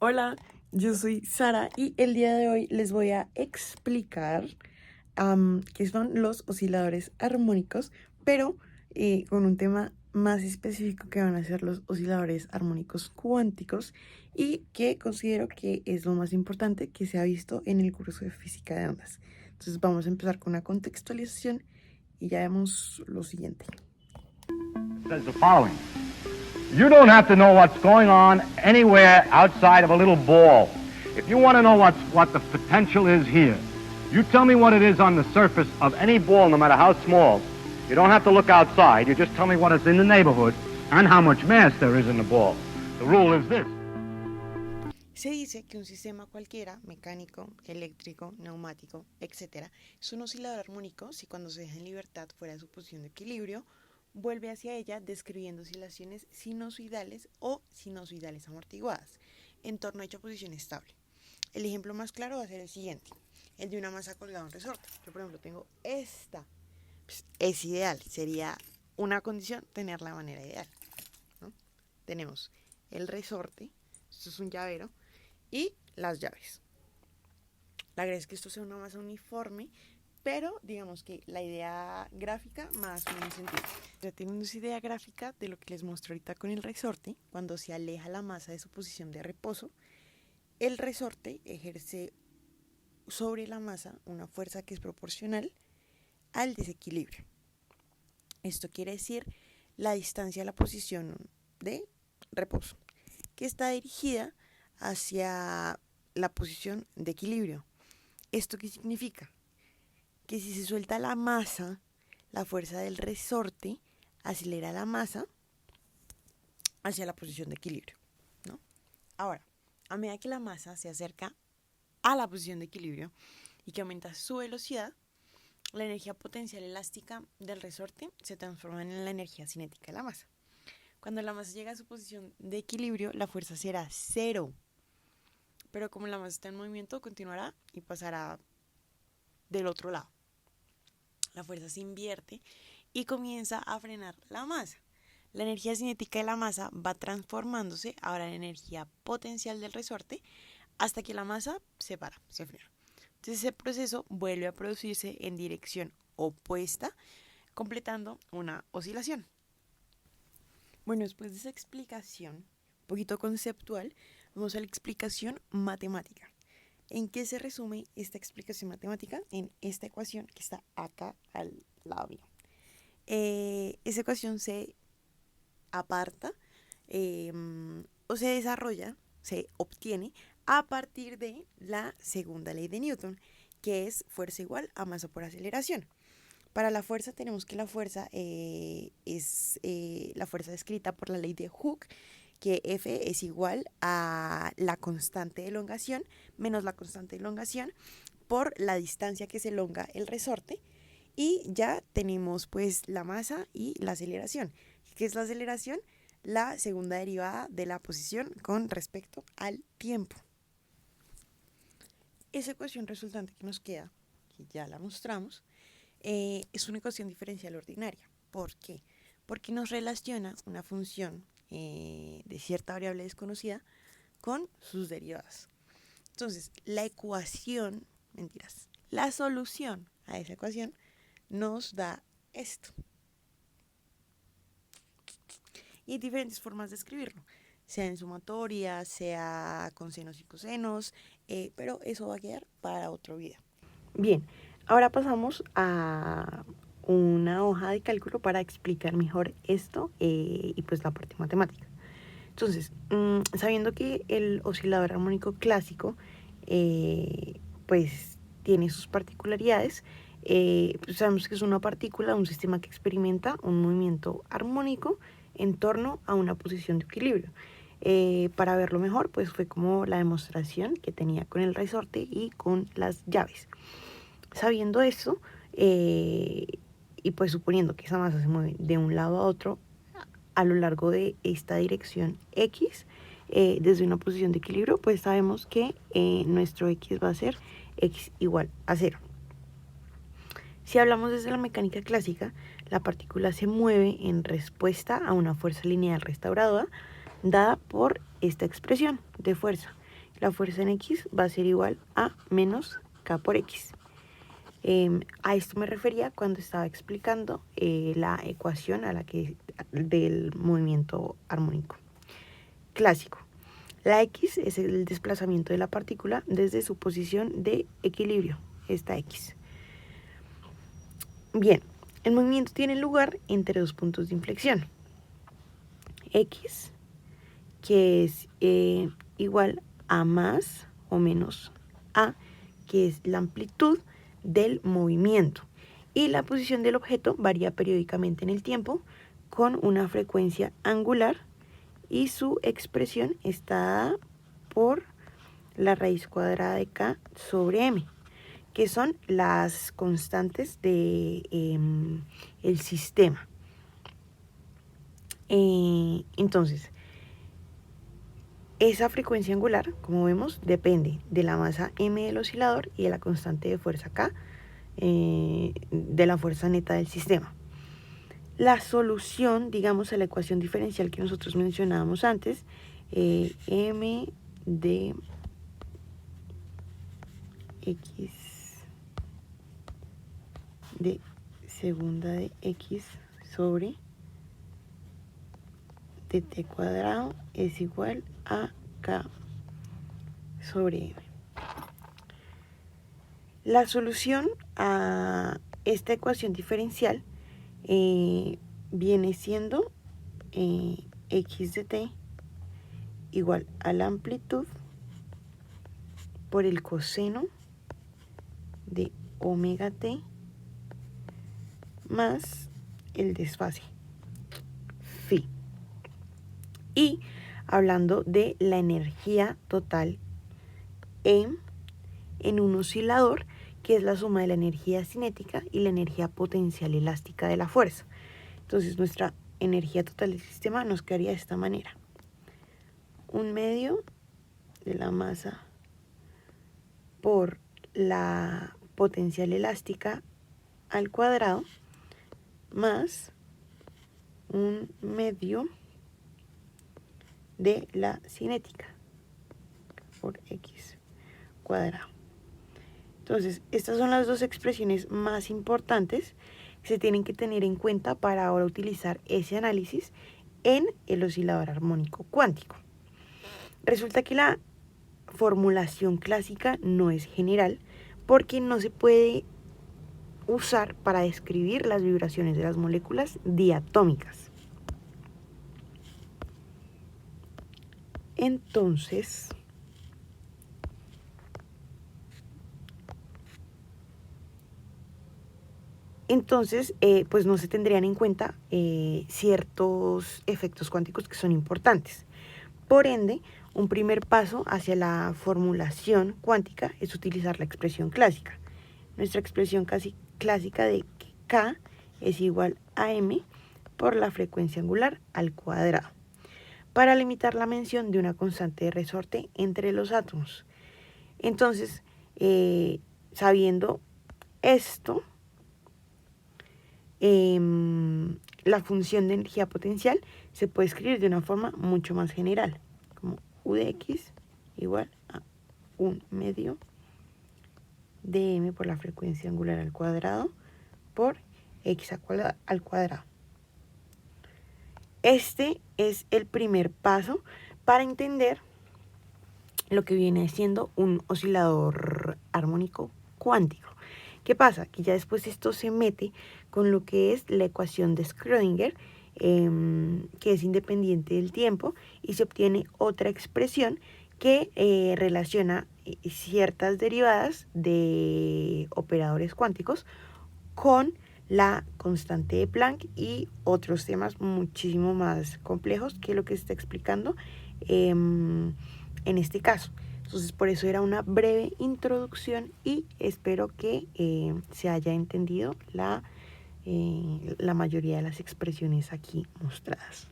Hola, yo soy Sara y el día de hoy les voy a explicar qué son los osciladores armónicos, pero con un tema más específico que van a ser los osciladores armónicos cuánticos y que considero que es lo más importante que se ha visto en el curso de física de ondas. Entonces vamos a empezar con una contextualización y ya vemos lo siguiente. Says the following. You don't have to know what's going on anywhere outside of a little ball. If you want to know what the potential is here, you tell me what it is on the surface of any ball, no matter how small. You don't have to look outside. You just tell me what is in the neighborhood and how much mass there is in the ball. The rule is this. Se dice que un sistema cualquiera, mecánico, eléctrico, neumático, etc., es un oscilador armónico si cuando se deja en libertad fuera de su posición de equilibrio, vuelve hacia ella describiendo oscilaciones sinusoidales o sinusoidales amortiguadas en torno a dicha posición estable. El ejemplo más claro va a ser el siguiente, el de una masa colgada en un resorte. Yo, por ejemplo, tengo esta. Pues es ideal, sería una condición tenerla de manera ideal, ¿no? Tenemos el resorte, esto es un llavero, y las llaves. La idea es que esto sea una masa uniforme, pero digamos que la idea gráfica más o menos sentido. Ya teniendo esa idea gráfica de lo que les muestro ahorita con el resorte, cuando se aleja la masa de su posición de reposo, el resorte ejerce sobre la masa una fuerza que es proporcional al desequilibrio. Esto quiere decir la distancia a la posición de reposo, que está dirigida hacia la posición de equilibrio. ¿Esto qué significa? Que si se suelta la masa, la fuerza del resorte acelera la masa hacia la posición de equilibrio, ¿no? Ahora, a medida que la masa se acerca a la posición de equilibrio y que aumenta su velocidad, la energía potencial elástica del resorte se transforma en la energía cinética de la masa. Cuando la masa llega a su posición de equilibrio, la fuerza será cero. Pero como la masa está en movimiento, continuará y pasará del otro lado. La fuerza se invierte y comienza a frenar la masa. La energía cinética de la masa va transformándose ahora en energía potencial del resorte hasta que la masa se para, se frena. Entonces ese proceso vuelve a producirse en dirección opuesta, completando una oscilación. Bueno, después de esa explicación un poquito conceptual, vamos a la explicación matemática. ¿En qué se resume esta explicación matemática? En esta ecuación que está acá al lado mío. Esa ecuación se aparta o se desarrolla, se obtiene a partir de la segunda ley de Newton, que es fuerza igual a masa por aceleración. Para la fuerza tenemos que la fuerza es la fuerza descrita por la ley de Hooke, que F es igual a la constante de elongación menos la constante de elongación por la distancia que se elonga el resorte. Y ya tenemos pues la masa y la aceleración. ¿Qué es la aceleración? La segunda derivada de la posición con respecto al tiempo. Esa ecuación resultante que nos queda, que ya la mostramos, es una ecuación diferencial ordinaria. ¿Por qué? Porque nos relaciona una función de cierta variable desconocida con sus derivadas. Entonces, la solución a esa ecuación nos da esto. Y hay diferentes formas de escribirlo, sea en sumatoria, sea con senos y cosenos, pero eso va a quedar para otro video. Bien, ahora pasamos a una hoja de cálculo para explicar mejor esto y pues la parte matemática. Entonces, sabiendo que el oscilador armónico clásico pues tiene sus particularidades, pues sabemos que es una partícula, un sistema que experimenta un movimiento armónico en torno a una posición de equilibrio. Para verlo mejor, pues fue como la demostración que tenía con el resorte y con las llaves. Sabiendo esto, y pues suponiendo que esa masa se mueve de un lado a otro a lo largo de esta dirección X, desde una posición de equilibrio, pues sabemos que nuestro X va a ser X igual a 0. Si hablamos desde la mecánica clásica, la partícula se mueve en respuesta a una fuerza lineal restaurada dada por esta expresión de fuerza. la fuerza en X va a ser igual a menos K por X. A esto me refería cuando estaba explicando la ecuación del movimiento armónico clásico. La X es el desplazamiento de la partícula desde su posición de equilibrio, esta X. Bien, el movimiento tiene lugar entre dos puntos de inflexión. X, que es igual a más o menos A, que es la amplitud del movimiento. Y la posición del objeto varía periódicamente en el tiempo con una frecuencia angular y su expresión está por la raíz cuadrada de K sobre M, que son las constantes de el sistema. Entonces, esa frecuencia angular, como vemos, depende de la masa m del oscilador y de la constante de fuerza K, de la fuerza neta del sistema. La solución, digamos, a la ecuación diferencial que nosotros mencionábamos antes, m de x de segunda de x sobre dt cuadrado es igual a k sobre m. La solución a esta ecuación diferencial viene siendo x de t igual a la amplitud por el coseno de omega t más el desfase phi. Y hablando de la energía total en un oscilador, que es la suma de la energía cinética y la energía potencial elástica de la fuerza. Entonces nuestra energía total del sistema nos quedaría de esta manera: 1/2 de la masa por la potencial elástica al cuadrado más 1/2 de la cinética por x cuadrado. Entonces, estas son las dos expresiones más importantes que se tienen que tener en cuenta para ahora utilizar ese análisis en el oscilador armónico cuántico. Resulta que la formulación clásica no es general porque no se puede usar para describir las vibraciones de las moléculas diatómicas. Entonces, pues no se tendrían en cuenta ciertos efectos cuánticos que son importantes. Por ende, un primer paso hacia la formulación cuántica es utilizar la expresión clásica. Nuestra expresión casi clásica de que K es igual a M por la frecuencia angular al cuadrado, para limitar la mención de una constante de resorte entre los átomos. Entonces, sabiendo esto, la función de energía potencial se puede escribir de una forma mucho más general, como U de X igual a 1/2 de M por la frecuencia angular al cuadrado por X al cuadrado. Este es el primer paso para entender lo que viene siendo un oscilador armónico cuántico. ¿Qué pasa? Que ya después esto se mete con lo que es la ecuación de Schrödinger, que es independiente del tiempo, y se obtiene otra expresión que relaciona ciertas derivadas de operadores cuánticos con la constante de Planck y otros temas muchísimo más complejos que lo que se está explicando en este caso. Entonces, por eso era una breve introducción y espero que se haya entendido la mayoría de las expresiones aquí mostradas.